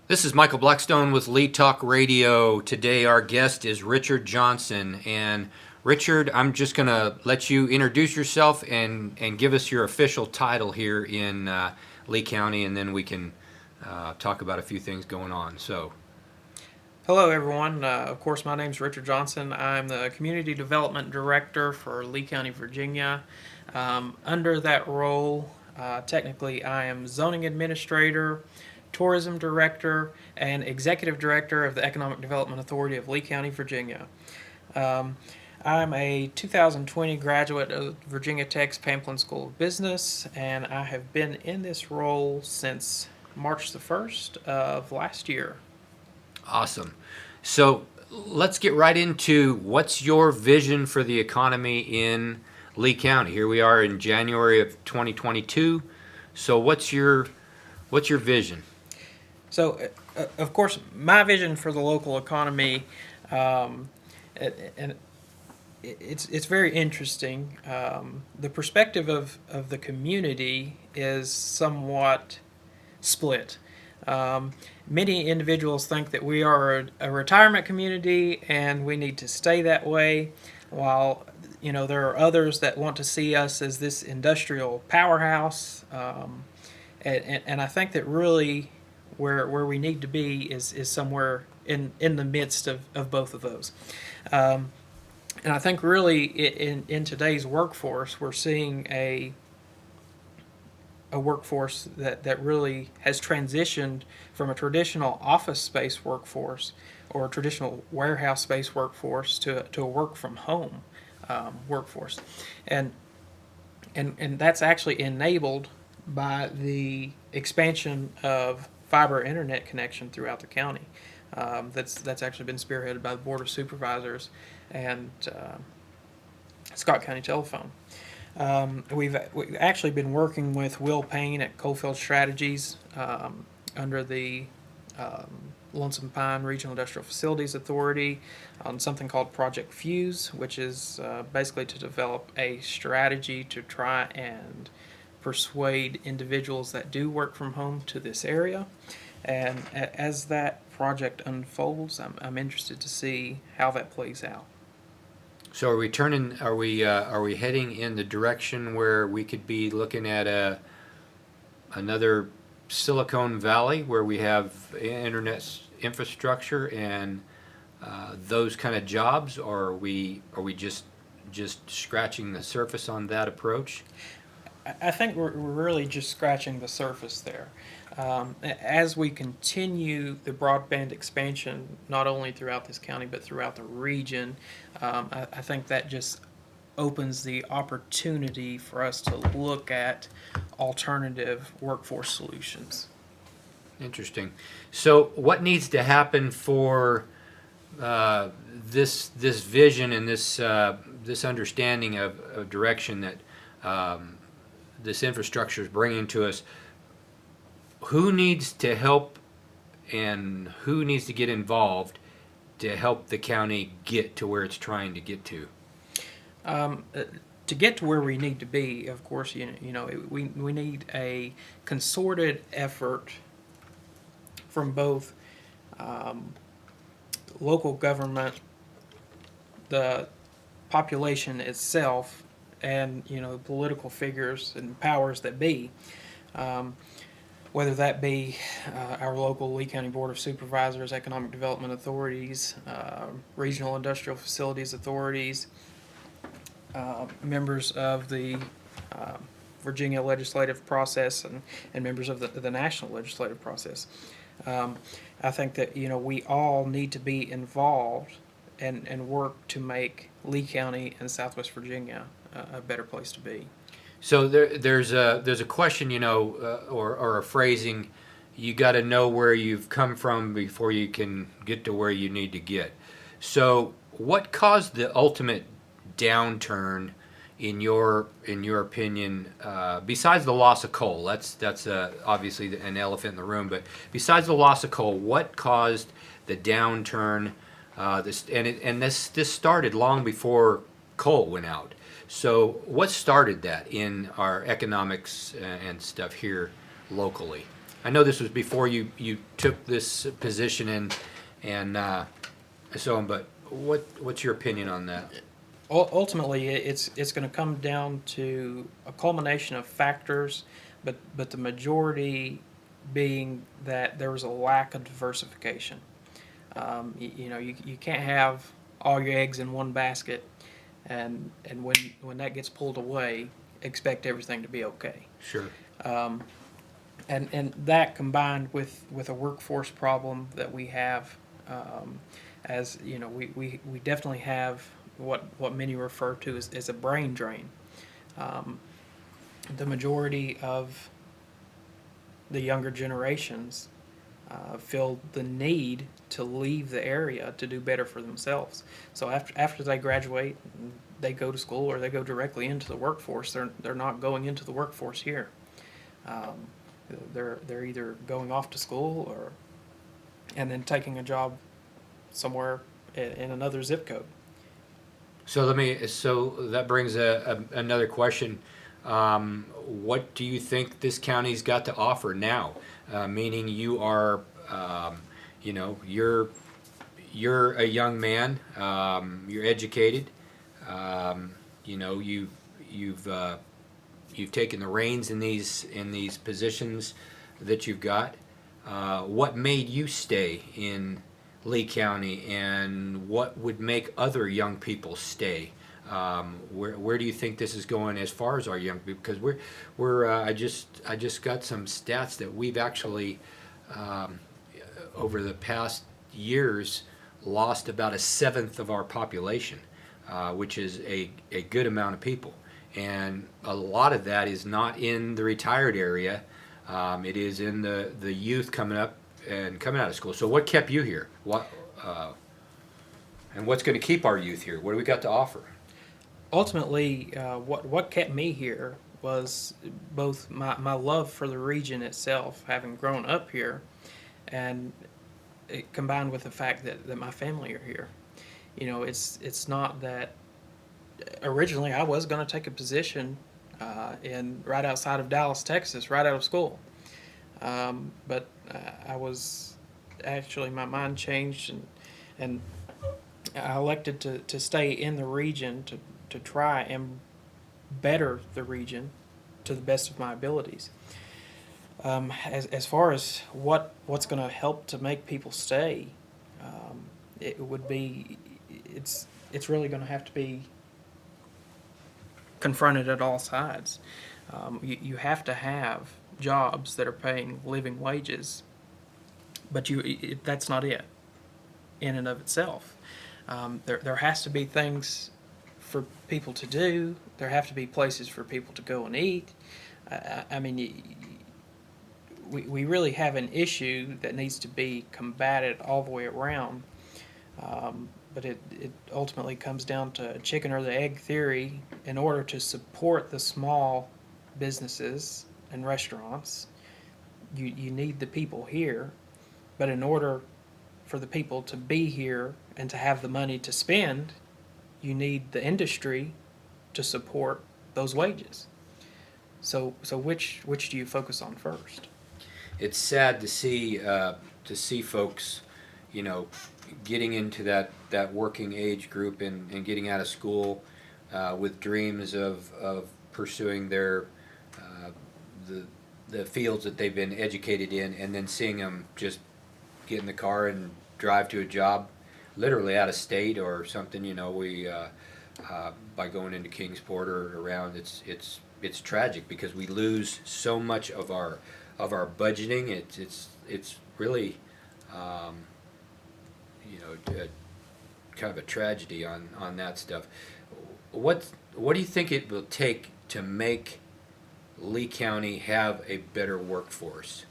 This is Michael Blackstone with LeeTalkRadio. Today our guest is Richard Johnson. And Richard, I'm just going to let you introduce yourself and give us your official title here in Lee County, and then we can talk about a few things going on. So, hello, everyone. Of course, my name is Richard Johnson. I'm the Community Development Director for Lee County, Virginia. Under that role, technically, I am Zoning Administrator, Tourism Director, and Executive Director of the Economic Development Authority of Lee County, Virginia. I'm a 2020 graduate of Virginia Tech's Pamplin School of Business, and I have been in this role since March the 1st of last year. awesome. So let's get right into what's your vision for the economy in Lee County. Here we are in January of 2022. So what's your vision? So, of course, my vision for the local economy, and it's very interesting. The perspective of the community is somewhat split. Many individuals think that we are a retirement community and we need to stay that way, while there are others that want to see us as this industrial powerhouse. And I think that really where we need to be is somewhere in the midst of both of those. And I think really in today's workforce, we're seeing a workforce that really has transitioned from a traditional office space workforce or a traditional warehouse space workforce to a work from home workforce. And that's actually enabled by the expansion of fiber internet connection throughout the county. That's actually been spearheaded by the Board of Supervisors and Scott County Telephone. We've actually been working with Will Payne at Coalfield Strategies under the Lonesome Pine Regional Industrial Facilities Authority on something called Project Fuse, which is basically to develop a strategy to try and persuade individuals that do work from home to this area. And as that project unfolds, I'm interested to see how that plays out. So are we turning? Are we heading in the direction where we could be looking at another Silicon Valley where we have internet infrastructure and those kind of jobs, or are we just scratching the surface on that approach? I think we're really just scratching the surface there. As we continue the broadband expansion, not only throughout this county but throughout the region, I think that just opens the opportunity for us to look at alternative workforce solutions. Interesting. So what needs to happen for this vision and this understanding of direction that this infrastructure is bringing to us? Who needs to help and who needs to get involved to help the county get to where it's trying to get to? To get to where we need to be, of course, we need a concerted effort from both local government, the population itself, and political figures and powers that be, whether that be our local Lee County Board of Supervisors, Economic Development Authorities, Regional Industrial Facilities Authorities, members of the Virginia legislative process, and members of the national legislative process. I think that we all need to be involved and work to make Lee County and Southwest Virginia a better place to be. So there's a question, or a phrasing. You got to know where you've come from before you can get to where you need to get. So what caused the ultimate downturn in your opinion? Besides the loss of coal, that's obviously an elephant in the room. But besides the loss of coal, what caused the downturn? This started long before coal went out. So what started that in our economics and stuff here locally? I know this was before you took this position and so on, but what's your opinion on that? Ultimately, it's going to come down to a culmination of factors, but the majority being that there was a lack of diversification. You can't have all your eggs in one basket, and when that gets pulled away, expect everything to be okay. Sure. And that combined with a workforce problem that we have, as you know, we definitely have what many refer to as a brain drain. The majority of the younger generations feel the need to leave the area to do better for themselves. So after they graduate, they go to school or they go directly into the workforce. They're not going into the workforce here. They're either going off to school and then taking a job somewhere in another zip code. So that brings another question. What do you think this county's got to offer now? Meaning you are, you're a young man. You're educated. You've taken the reins in these positions that you've got. What made you stay in Lee County, and what would make other young people stay? Where do you think this is going as far as our young people? Because I just got some stats that we've actually over the past years lost about a seventh of our population, which is a good amount of people, and a lot of that is not in the retired area. It is in the youth coming up and coming out of school. So what kept you here? And what's going to keep our youth here? What do we got to offer? Ultimately, what kept me here was both my love for the region itself, having grown up here, and it combined with the fact that my family are here. It's not that originally I was going to take a position in right outside of Dallas, Texas, right out of school. But I was actually, my mind changed, and I elected to stay in the region to try and better the region to the best of my abilities. As far as what's going to help to make people stay, it would be it's really going to have to be confronted at all sides. You have to have jobs that are paying living wages, but that's not it in and of itself. There has to be things for people to do. There have to be places for people to go and eat. We really have an issue that needs to be combated all the way around. But it ultimately comes down to chicken or the egg theory. In order to support the small businesses and restaurants, you need the people here. But in order for the people to be here and to have the money to spend, you need the industry to support those wages. So which do you focus on first? It's sad to see folks, getting into that working age group and getting out of school with dreams of pursuing their the fields that they've been educated in, and then seeing them just get in the car and drive to a job literally out of state or something. We by going into Kingsport or around, it's tragic because we lose so much of our budgeting. It's really kind of a tragedy on that stuff. What do you think it will take to make Lee County have a better workforce?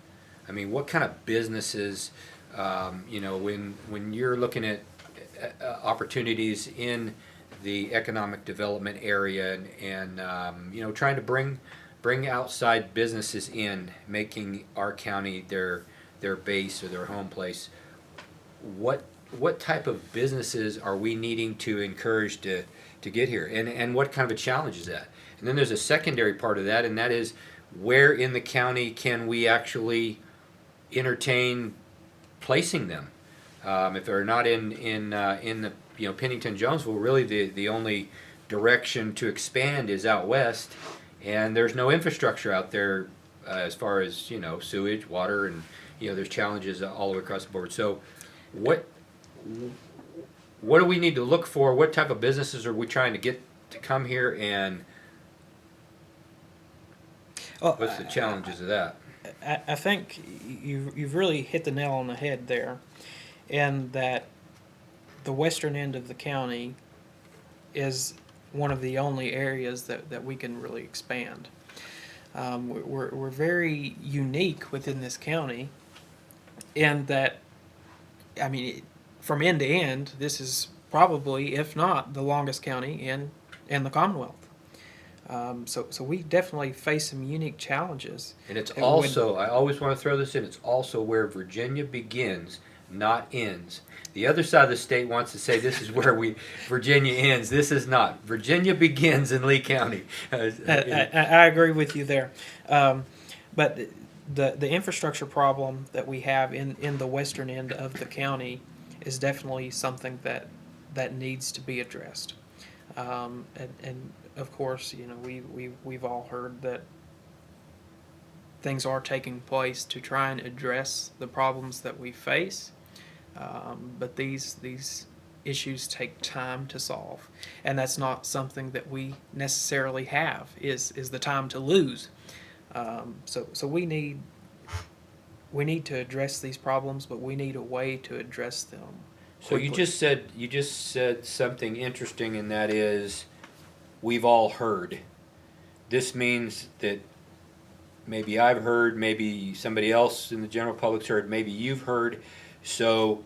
I mean, what kind of businesses, when you're looking at opportunities in the economic development area and trying to bring outside businesses in, making our county their base or their home place, what type of businesses are we needing to encourage to get here, and what kind of a challenge is that? And then there's a secondary part of that, and that is, where in the county can we actually entertain placing them. If they're not in the Pennington, Jonesville, really the only direction to expand is out west, and there's no infrastructure out there as far as sewage, water, and there's challenges all the way across the board. So, what do we need to look for? What type of businesses are we trying to get to come here, and what's the challenges of that? I think you've really hit the nail on the head there, in that the western end of the county is one of the only areas that we can really expand. We're very unique within this county in that, I mean, from end to end, this is probably, if not, the longest county in the Commonwealth. So we definitely face some unique challenges. And it's also, I always want to throw this in, it's also where Virginia begins, not ends. The other side of the state wants to say this is where Virginia ends. This is not. Virginia begins in Lee County. I agree with you there. But the infrastructure problem that we have in the western end of the county is definitely something that needs to be addressed. And of course, we've all heard that things are taking place to try and address the problems that we face. But these issues take time to solve, and that's not something that we necessarily have is the time to lose. So we need to address these problems, but we need a way to address them quickly. So you just said something interesting, and that is we've all heard. This means that maybe I've heard, maybe somebody else in the general public's heard, maybe you've heard. So,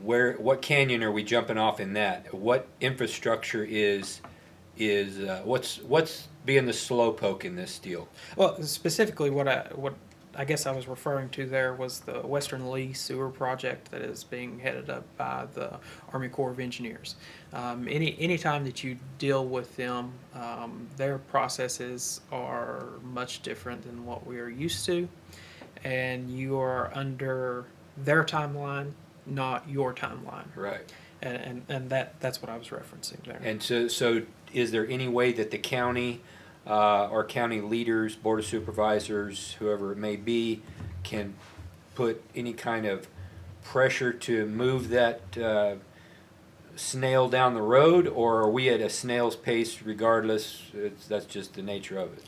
what canyon are we jumping off in that? What infrastructure is what's being the slow poke in this deal? Well, specifically, what I guess I was referring to there was the Western Lee Sewer Project that is being headed up by the Army Corps of Engineers. Any time that you deal with them, their processes are much different than what we are used to, and you are under their timeline, not your timeline. Right. And that's what I was referencing there. And so is there any way that the county or county leaders, board of supervisors, whoever it may be, can put any kind of pressure to move that snail down the road, or are we at a snail's pace regardless? That's just the nature of it.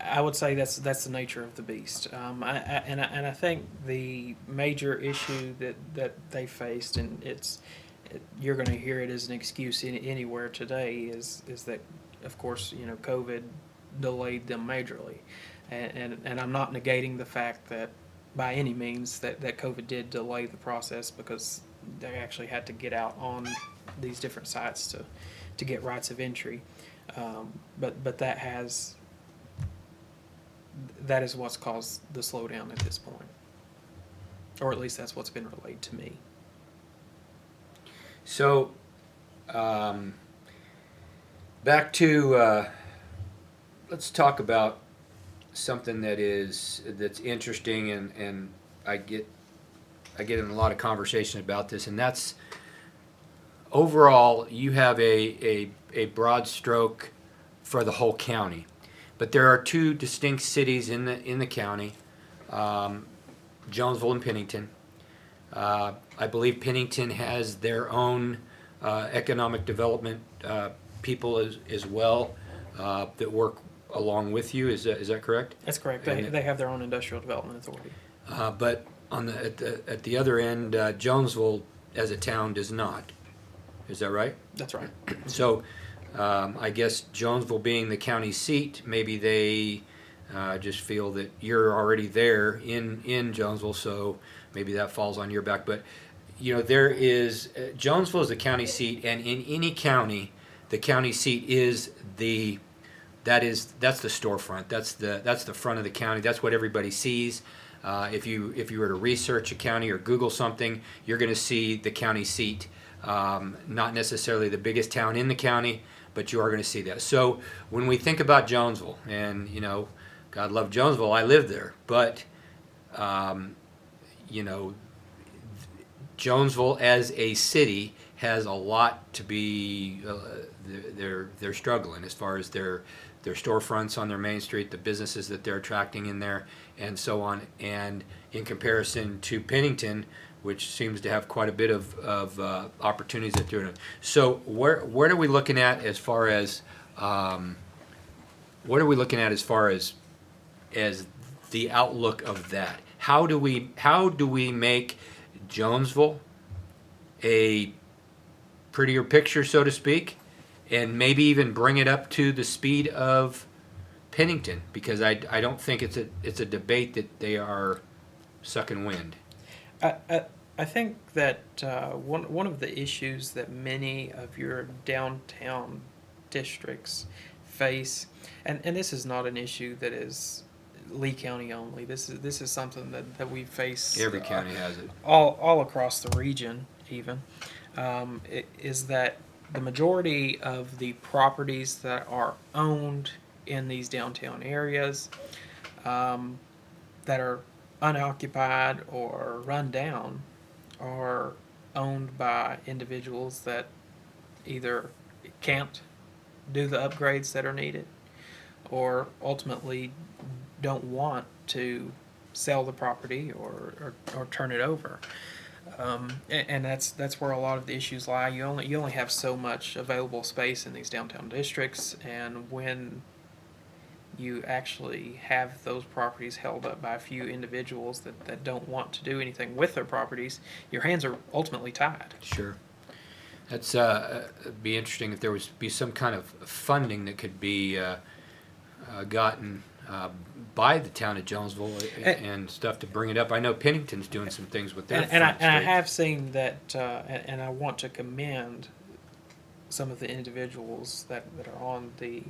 I would say that's the nature of the beast. I think the major issue that they faced, and you're going to hear it as an excuse anywhere today, is that, of course, COVID delayed them majorly, and I'm not negating the fact that by any means that COVID did delay the process, because they actually had to get out on these different sites to get rights of entry, but that is what's caused the slowdown at this point, or at least that's what's been relayed to me. So, back to let's talk about something that's interesting, and I get in a lot of conversation about this, and that's overall you have a broad stroke for the whole county. But there are two distinct cities in the county, Jonesville and Pennington. I believe Pennington has their own economic development people as well that work along with you. Is that correct? That's correct. They have their own industrial development authority. But at the other end, Jonesville as a town does not. Is that right? That's right. So. I guess Jonesville being the county seat, maybe they just feel that you're already there in Jonesville, so maybe that falls on your back. But there is Jonesville is the county seat, and in any county, the county seat is that's the storefront. That's the front of the county. That's what everybody sees. If you were to research a county or Google something, you're going to see the county seat. Not necessarily the biggest town in the county, but you are going to see that. So when we think about Jonesville, and God love Jonesville, I live there, but you know, Jonesville as a city has a lot to be. They're struggling as far as their storefronts on their main street, the businesses that they're attracting in there, and so on. And in comparison to Pennington, which seems to have quite a bit of opportunities that they're doing. So what are we looking at as far as as the outlook of that? How do we make Jonesville a prettier picture, so to speak, and maybe even bring it up to the speed of Pennington? Because I don't think it's a debate that they are sucking wind. I think that one of the issues that many of your downtown districts face, and this is not an issue that is Lee County only. This is something that we face. Every county has it. All across the region, even, is that the majority of the properties that are owned in these downtown areas that are unoccupied or run down are owned by individuals that either can't do the upgrades that are needed or ultimately don't want to sell the property or turn it over. And that's where a lot of the issues lie. You only have so much available space in these downtown districts, and when you actually have those properties held up by a few individuals that don't want to do anything with their properties, your hands are ultimately tied. Sure. That's be interesting if there was be some kind of funding that could be gotten by the town of Jonesville and stuff to bring it up. I know Pennington's doing some things with their And I have seen that, and I want to commend some of the individuals that are on the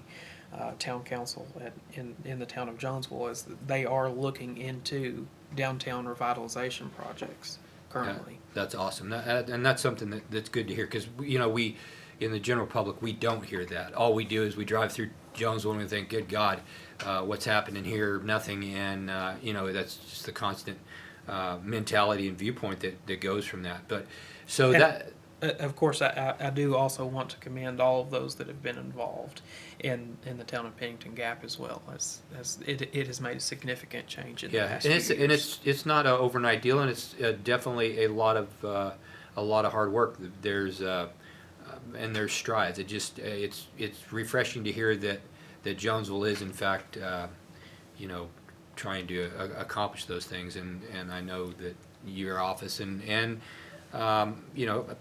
town council in the town of Jonesville, as they are looking into downtown revitalization projects currently. Yeah, that's awesome, and that's something that's good to hear, because we in the general public, we don't hear that. All we do is we drive through Jonesville and we think, good God, what's happening here? Nothing. And that's just the constant mentality and viewpoint that goes from that. But so And that of course, I do also want to commend all of those that have been involved in the town of Pennington Gap as well, as it has made a signitigant change in the past few years. it's not an overnight deal, and it's definitely a lot of hard work. There's and there's strides. It's refreshing to hear that Jonesville is in fact trying to accomplish those things, and I know that your office and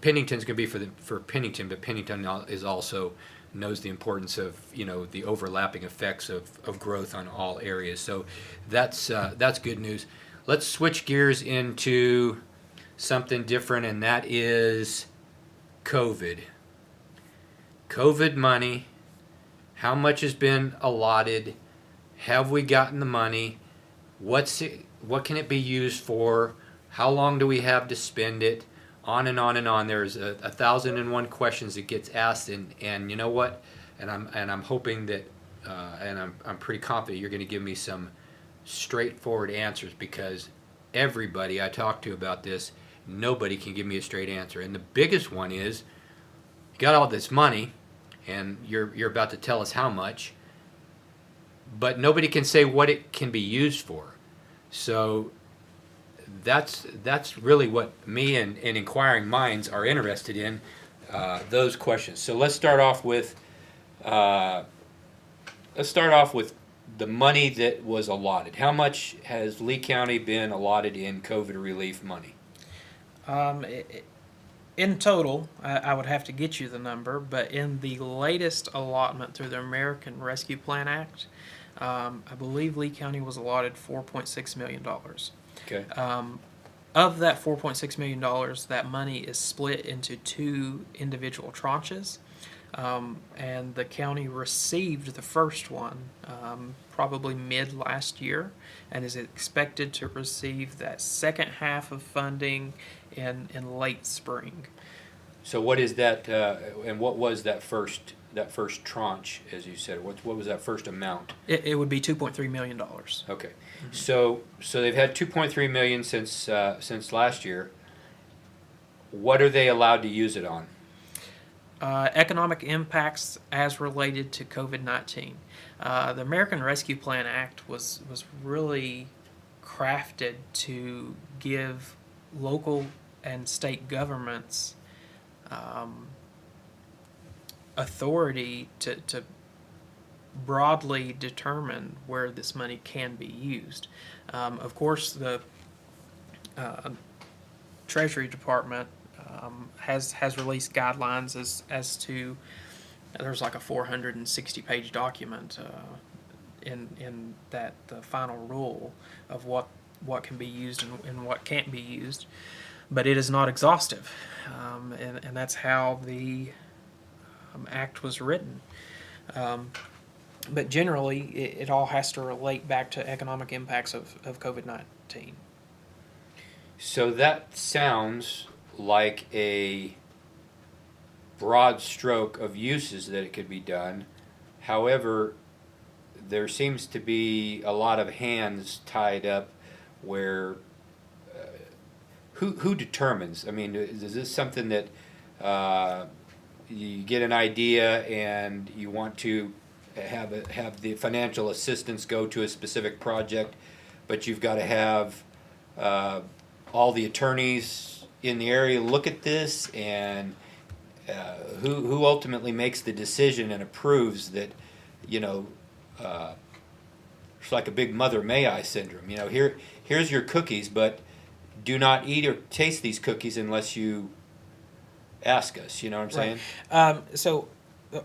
Pennington's going to be for Pennington, but Pennington is also knows the importance of the overlapping effects of growth on all areas. So that's good news. Let's switch gears into something different, and that is COVID. COVID money. How much has been allotted? Have we gotten the money? What can it be used for? How long do we have to spend it? On and on and on. There's 1,001 questions that gets asked, and you know what? And I'm hoping that, and I'm pretty confident you're going to give me some straightforward answers, because everybody I talk to about this, nobody can give me a straight answer. And the biggest one is, you got all this money, and you're about to tell us how much, but nobody can say what it can be used for. So that's really what me and inquiring minds are interested in, those questions. So let's start off with the money that was allotted. How much has Lee County been allotted in COVID relief money? In total, I would have to get you the number, but in the latest allotment through the American Rescue Plan Act, I believe Lee County was allotted $4.6 million. Okay. Of that $4.6 million, that money is split into two individual tranches, and the county received the first one probably mid last year, and is expected to receive that second half of funding in late spring. So what is that, and what was that first first tranche, as you said? What was that first amount? It would be $2.3 million. Okay, so they've had 2.3 million since last year. What are they allowed to use it on? Economic impacts as related to COVID-19. The American Rescue Plan Act was really crafted to give local and state governments authority to broadly determine where this money can be used. Of course, the Treasury Department has released guidelines as to, there's like a 460-page document in that the final rule of what can be used and what can't be used, but it is not exhaustive, and that's how the act was written. But generally, it all has to relate back to economic impacts of COVID-19. So that sounds like a broad stroke of uses that it could be done. However, there seems to be a lot of hands tied up where who determines? I mean, is this something that you get an idea and you want to have the financial assistance go to a specific project, but you've got to have all the attorneys in the area look at this, and who ultimately makes the decision and approves that, it's like a big Mother May I syndrome. Here's your cookies, but do not eat or taste these cookies unless you ask us. You know what I'm saying? So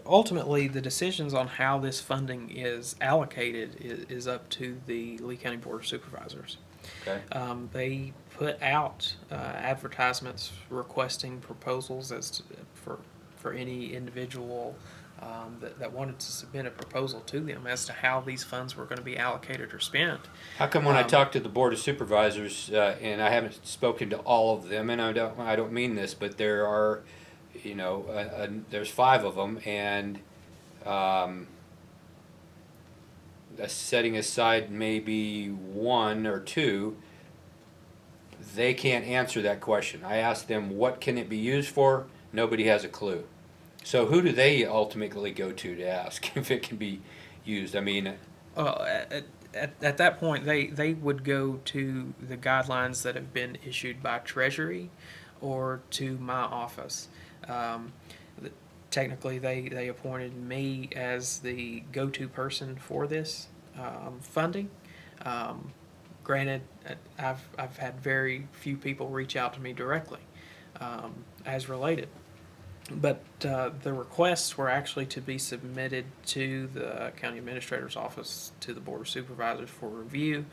ultimately, the decisions on how this funding is allocated is up to the Lee County Board of Supervisors. Okay. They put out advertisements requesting proposals for any individual that wanted to submit a proposal to them as to how these funds were going to be allocated or spent. How come when I talk to the Board of Supervisors, and I haven't spoken to all of them, and I don't mean this, but there are, there's 5 of them, and setting aside maybe 1 or 2, they can't answer that question. I asked them, what can it be used for? Nobody has a clue. So who do they ultimately go to ask if it can be used? I mean, at that point, they would go to the guidelines that have been issued by Treasury or to my office. Technically, they appointed me as the go-to person for this funding. Granted, I've had very few people reach out to me directly as related. But the requests were actually to be submitted to the county administrator's office, to the Board of Supervisors for review.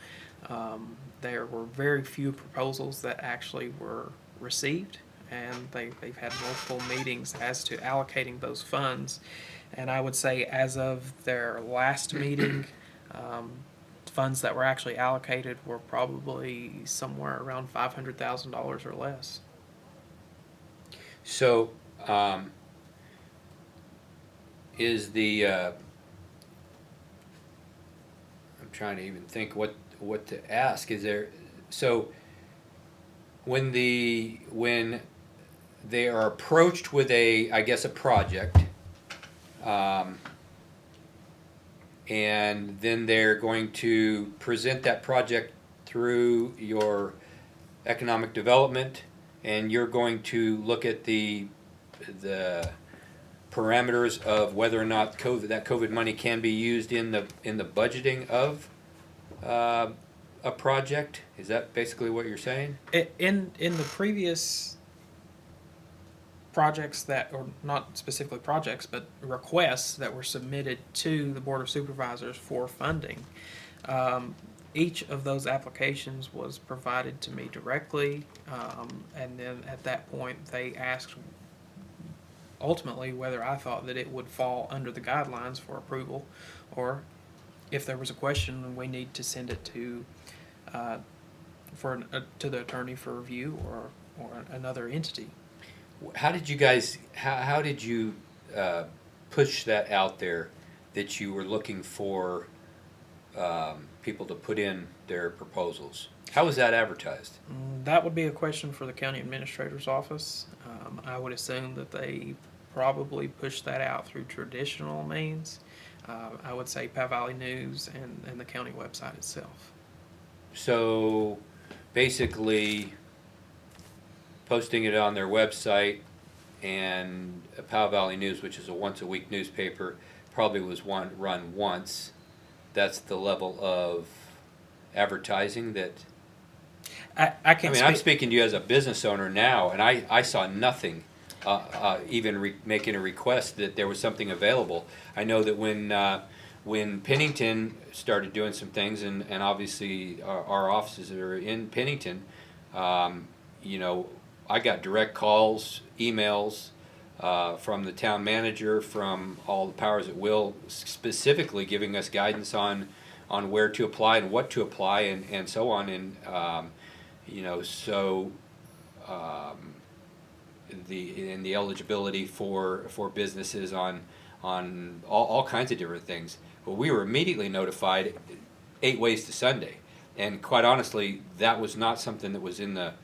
There were very few proposals that actually were received, and they've had multiple meetings as to allocating those funds. And I would say as of their last meeting, funds that were actually allocated were probably somewhere around $500,000 or less. so is the I'm trying to even think what to ask. Is there, so when they are approached with I guess a project, and then they're going to present that project through your economic development, and you're going to look at the parameters of whether or not that COVID money can be used in the budgeting of a project. Is that basically what you're saying? In the previous projects or not specifically projects, but requests that were submitted to the Board of Supervisors for funding, each of those applications was provided to me directly, and then at that point they asked ultimately whether I thought that it would fall under the guidelines for approval, or if there was a question, we need to send it to the attorney for review or another entity. How did you guys? How did you push that out there that you were looking for people to put in their proposals? How was that advertised? That would be a question for the county administrator's office. I would assume that they probably push that out through traditional means. I would say Powell Valley News and the county website itself. So basically posting it on their website, and Powell Valley News, which is a once a week newspaper, probably was run once. That's the level of advertising that. I can't. I'm speaking to you as a business owner now, and I saw nothing, even making a request that there was something available. I know that when Pennington started doing some things, and obviously our offices are in Pennington, I got direct calls, emails from the town manager, from all the powers that will, specifically giving us guidance on where to apply and what to apply and so on. And the eligibility for businesses on all kinds of different things. Well, we were immediately notified 8 ways to Sunday, and quite honestly, that was not something that was in the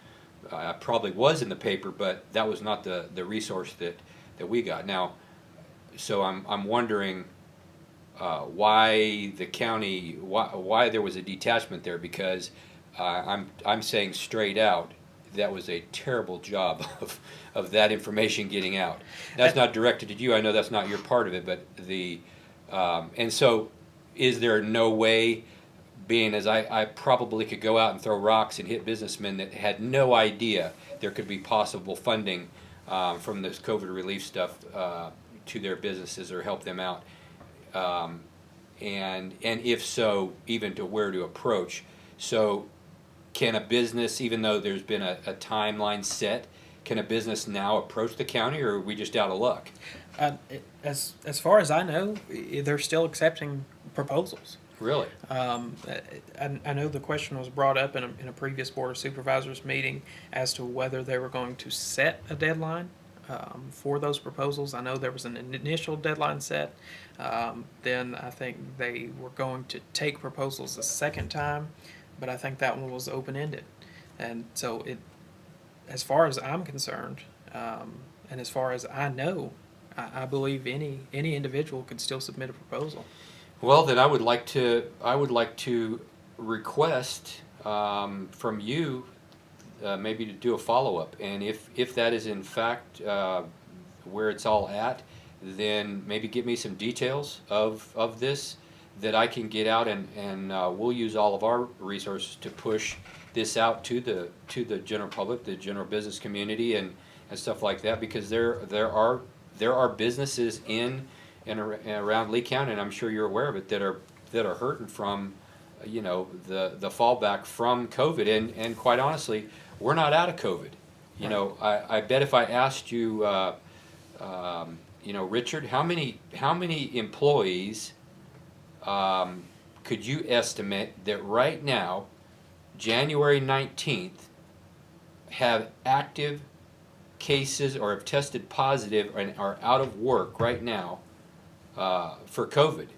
probably was in the paper, but that was not the resource that we got. Now, so I'm wondering why the county, why there was a detachment there, because I'm saying straight out that was a terrible job of that information getting out. That's not directed at you. I know that's not your part of it, but and so is there no way, being as I probably could go out and throw rocks and hit businessmen that had no idea there could be possible funding from this COVID relief stuff to their businesses or help them out, and if so, even to where to approach. So can a business, even though there's been a timeline set, can a business now approach the county, or are we just out of luck? As far as I know, they're still accepting proposals. Really? I know the question was brought up in a previous Board of Supervisors meeting as to whether they were going to set a deadline for those proposals. I know there was an initial deadline set. Then I think they were going to take proposals a second time, but I think that one was open-ended. And so as far as I'm concerned, and as far as I know, I believe any individual could still submit a proposal. Well, then I would like to request from you maybe to do a follow-up, and if that is in fact where it's all at, then maybe give me some details of this that I can get out, and we'll use all of our resources to push this out to the general public, the general business community, and stuff like that, because there are businesses in and around Lee County, and I'm sure you're aware of it, that are hurting from the fallback from COVID, and quite honestly, we're not out of COVID. I bet if I asked you, Richard, how many employees could you estimate that right now, January 19th, have active cases or have tested positive and are out of work right now for COVID?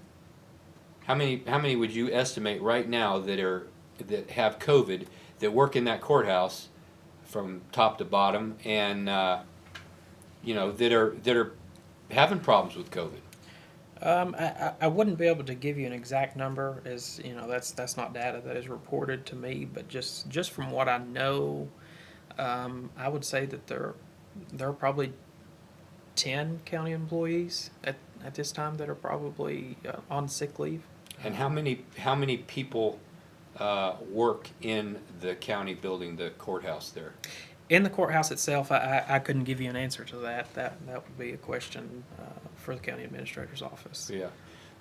How many would you estimate right now that have COVID, that work in that courthouse from top to bottom, and that are having problems with COVID? I wouldn't be able to give you an exact number, as that's not data that is reported to me, but just from what I know, I would say that there are probably 10 county employees at this time that are probably on sick leave. And how many people work in the county building, the courthouse there? In the courthouse itself, I couldn't give you an answer to that. That would be a question for the county administrator's office. Yeah,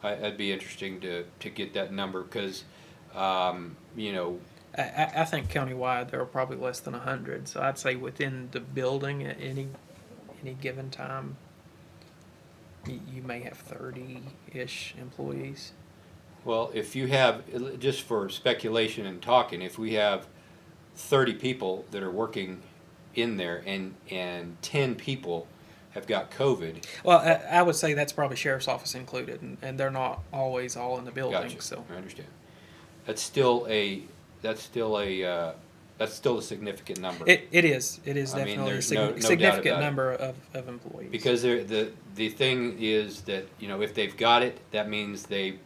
it'd be interesting to get that number, because I think countywide there are probably less than 100. So I'd say within the building at any given time, you may have 30-ish employees. Well, if you have, just for speculation and talking, if we have 30 people that are working in there, and 10 people have got COVID. Well, I would say that's probably sheriff's office included, and they're not always all in the building. Gotcha. So I understand. That's still a that's still a that's still a significant number. it is I mean, definitely a there's no doubt significant about it. number of employees. Because the thing is that, if they've got it, that means they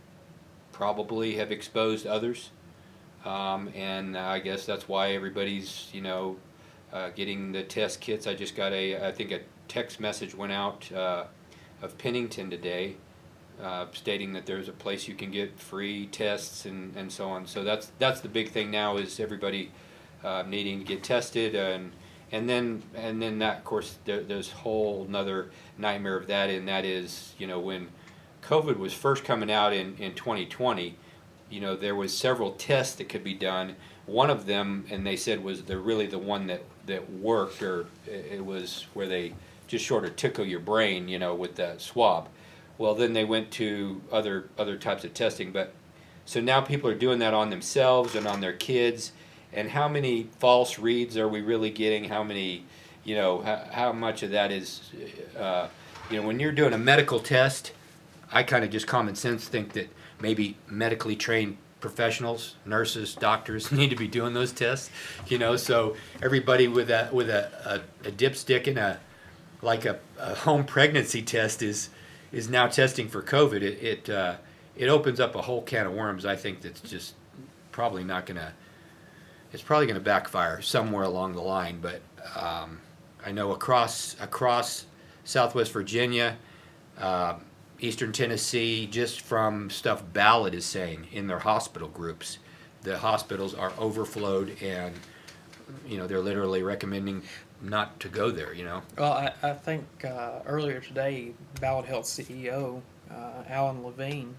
probably have exposed others, and I guess that's why everybody's getting the test kits. I just got I think a text message went out of Pennington today, stating that there's a place you can get free tests and so on. So that's the big thing now, is everybody needing to get tested, and then that, of course, there's whole another nightmare of that, and that is, when COVID was first coming out in 2020, there was several tests that could be done. One of them, and they said, was really the one that worked, or it was where they just sort of tickle your brain, with that swab. Well, then they went to other types of testing, but so now people are doing that on themselves and on their kids. And how many false reads are we really getting? How many, how much of that is, when you're doing a medical test, I kind of just common sense think that maybe medically trained professionals, nurses, doctors need to be doing those tests, so everybody with a dipstick and a home pregnancy test is now testing for COVID. It opens up a whole can of worms, I think, that's just probably not going to. It's probably going to backfire somewhere along the line, but I know across Southwest Virginia, Eastern Tennessee, just from stuff Ballot is saying in their hospital groups, the hospitals are overflowed, and they're literally recommending not to go there. Well, I think earlier today, Ballot Health CEO Alan Levine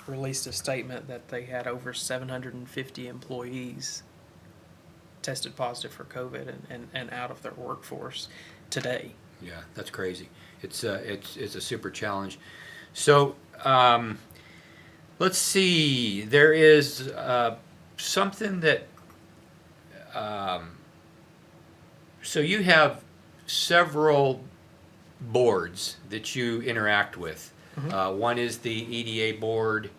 released a statement that they had over 750 employees tested positive for COVID and out of their workforce today. Yeah, that's crazy. It's a super challenge. So let's see. There is something that. So you have several boards that you interact with. Mm-hmm. One is the EDA board.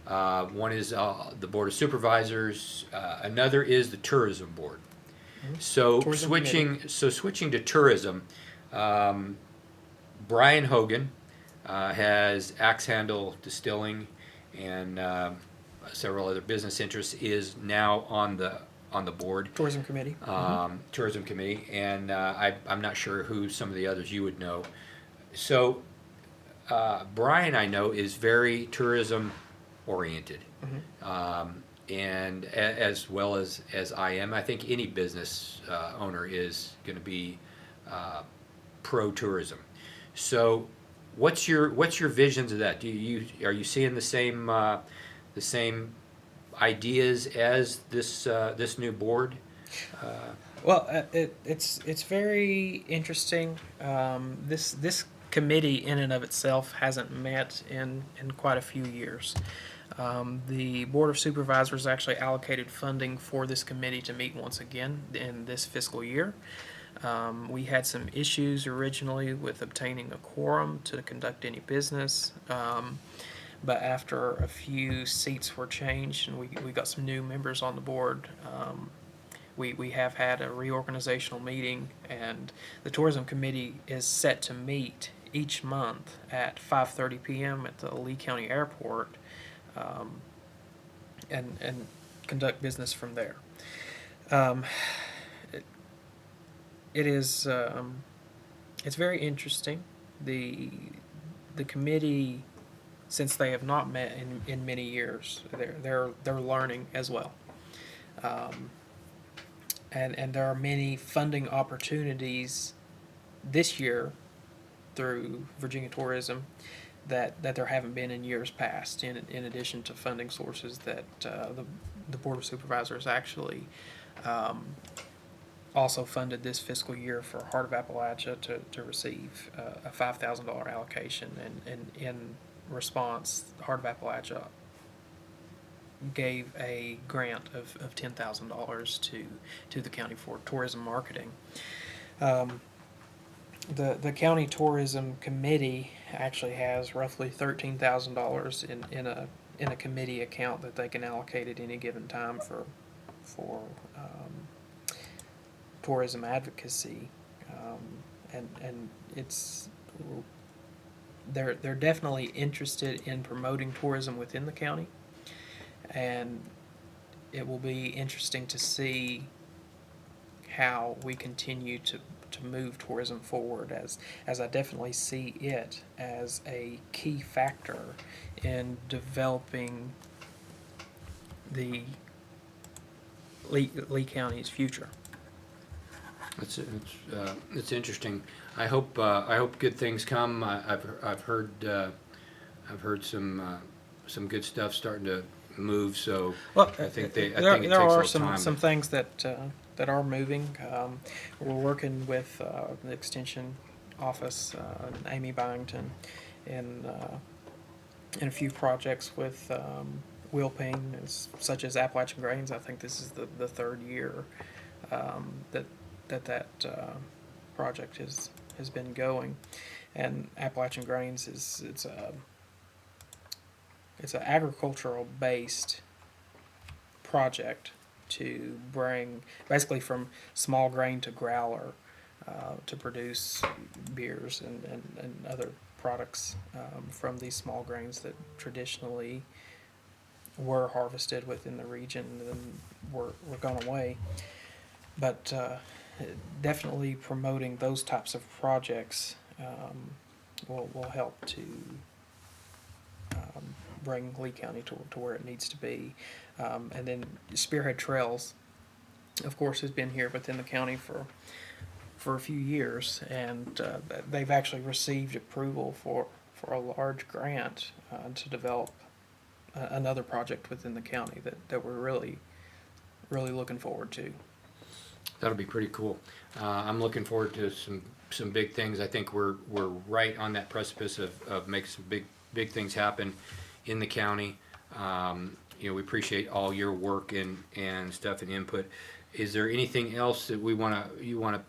One is the board of supervisors. Another is the tourism board. Mm-hmm. So Tourism switching to tourism, Brian Hogan has Axe Handle Distilling and several other business interests, is now on the board. Tourism committee. Tourism committee, and I'm not sure who some of the others you would know. So Brian, I know, is very tourism oriented, and as well as I am. I think any business owner is going to be pro tourism. So what's your visions of that? Are you seeing the same ideas as this new board? Well, it's very interesting. This committee in and of itself hasn't met in quite a few years. The Board of Supervisors actually allocated funding for this committee to meet once again in this fiscal year. We had some issues originally with obtaining a quorum to conduct any business, but after a few seats were changed and we got some new members on the board, we have had a reorganizational meeting, and the Tourism Committee is set to meet each month at 5:30 p.m. at the Lee County Airport, and conduct business from there. It is it's very interesting. The committee, since they have not met in many years, they're learning as well. And there are many funding opportunities this year through Virginia Tourism that there haven't been in years past, in addition to funding sources that the Board of Supervisors actually also funded this fiscal year for Heart of Appalachia to receive a $5,000 allocation, and in response, the Heart of Appalachia gave a grant of $10,000 to the county for tourism marketing. The county tourism committee actually has roughly $13,000 in a committee account that they can allocate at any given time for tourism advocacy, and it's they're definitely interested in promoting tourism within the county, and it will be interesting to see how we continue to move tourism forward, as I definitely see it as a key factor in developing the Lee County's future. It's interesting. I hope good things come. I've heard some good stuff starting to move. So Well, I think it there takes a are little some time. some things that are moving. We're working with the extension office, Amy Byington, in a few projects with wheel pain, such as Appalachian Grains. I think this is the third year that project has been going, and Appalachian Grains it's an agricultural based project to bring basically from small grain to growler to produce beers and other products from these small grains that traditionally were harvested within the region and then were gone away. But definitely promoting those types of projects will help to bring Lee County to where it needs to be. And then Spearhead Trails, of course, has been here within the county for a few years, and they've actually received approval for a large grant to develop another project within the county that we're really looking forward to. That'll be pretty cool. I'm looking forward to some big things. I think we're right on that precipice of making some big things happen in the county. We appreciate all your work and stuff and input. Is there anything else that you want to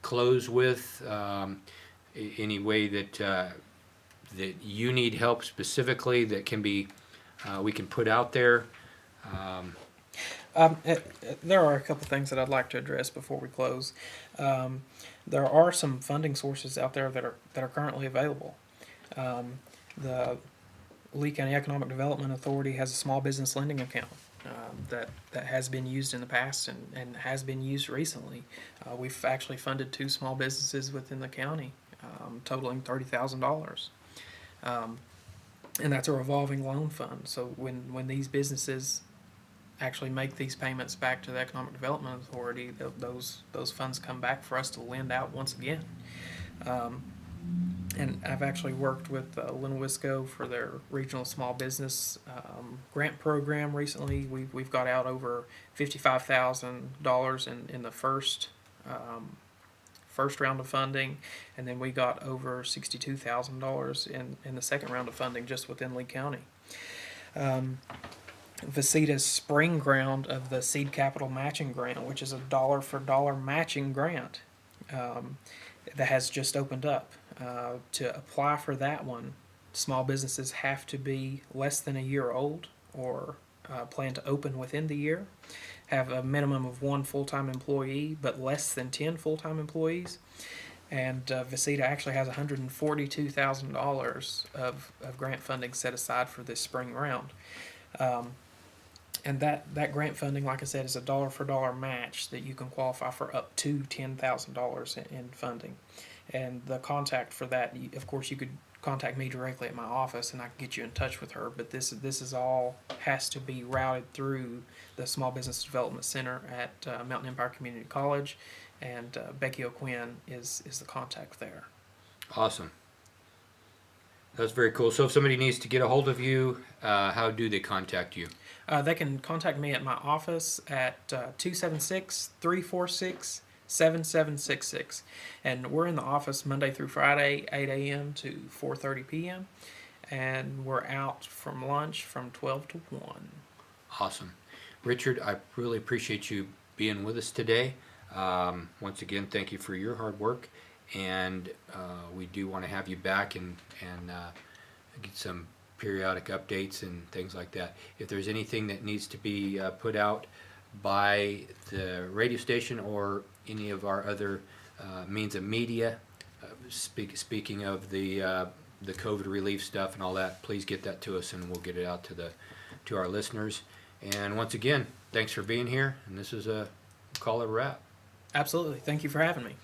close with? Any way that you need help specifically that can be we can put out there? There are a couple things that I'd like to address before we close. There are some funding sources out there that are currently available. The Lee County Economic Development Authority has a small business lending account that has been used in the past and has been used recently. We've actually funded 2 small businesses within the county, totaling $30,000. And that's a revolving loan fund. So when these businesses actually make these payments back to the Economic Development Authority, those funds come back for us to lend out once again. And I've actually worked with Linwisco for their regional small business grant program recently. We've got out over $55,000 in the first round of funding, and then we got over $62,000 in the second round of funding just within Lee County. Visita's spring round of the Seed Capital Matching Grant, which is a dollar for dollar matching grant that has just opened up. To apply for that one, small businesses have to be less than a year old or plan to open within the year, have a minimum of 1 full-time employee but less than 10 full-time employees. And Visita actually has $142,000 of grant funding set aside for this spring round. And that grant funding, like I said, is a dollar for dollar match that you can qualify for up to $10,000 in funding. And the contact for that, of course, you could contact me directly at my office and I can get you in touch with her. But this is all has to be routed through the Small Business Development Center at Mountain Empire Community College, and Becky O'Quinn is the contact there. Awesome. That's very cool. So if somebody needs to get a hold of you, how do they contact you? They can contact me at my office at 276-346-7766. And we're in the office Monday through Friday, 8 a.m. to 4:30 p.m. And we're out from lunch from 12 to 1. Awesome. Richard, I really appreciate you being with us today. Once again, thank you for your hard work. and we do want to have you back and get some periodic updates and things like that. If there's anything that needs to be put out by the radio station or any of our other means of media, speaking of the COVID relief stuff and all that, please get that to us and we'll get it out to our listeners. And once again, thanks for being here, and this is a call it a wrap. Absolutely. Thank you for having me.